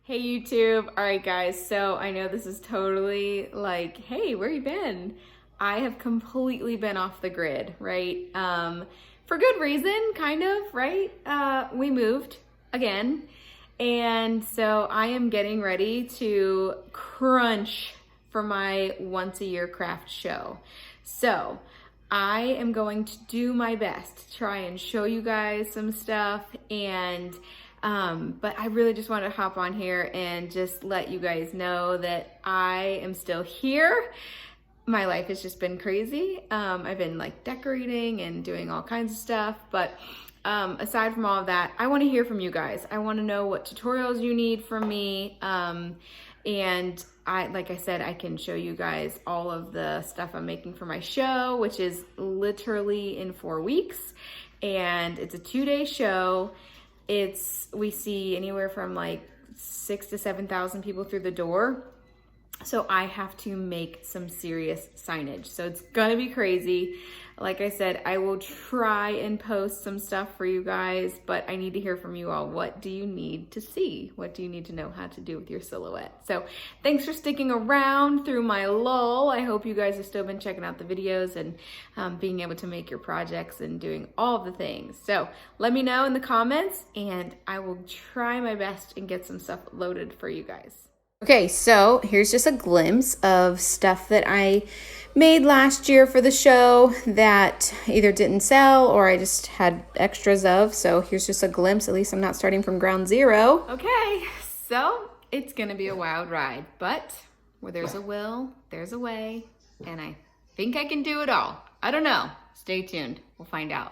Hey YouTube. All right guys, so I know this is totally like, hey, where you been? I have completely been off the grid, right? For good reason, kind of, right? We moved again. And so I am getting ready to crunch for my once a year craft show. So I am going to do my best to try and show you guys some stuff but I really just want to hop on here and just let you guys know that I am still here. My life has just been crazy. I've been like decorating and doing all kinds of stuff, but aside from all of that, I want to hear from you guys. I want to know what tutorials you need from me. And like I said, I can show you guys all of the stuff I'm making for my show, which is literally in 4 weeks. And it's a 2-day show. We see anywhere from like 6,000 to 7,000 people through the door. So I have to make some serious signage. So it's gonna be crazy. Like I said, I will try and post some stuff for you guys, but I need to hear from you all. What do you need to see? What do you need to know how to do with your silhouette? So thanks for sticking around through my lull. I hope you guys have still been checking out the videos and being able to make your projects and doing all of the things. So let me know in the comments and I will try my best and get some stuff loaded for you guys. Okay, so here's just a glimpse of stuff that I made last year for the show that either didn't sell or I just had extras of. So here's just a glimpse. At least I'm not starting from ground zero. Okay, so it's gonna be a wild ride, but where there's a will, there's a way, and I think I can do it all. I don't know. Stay tuned. We'll find out.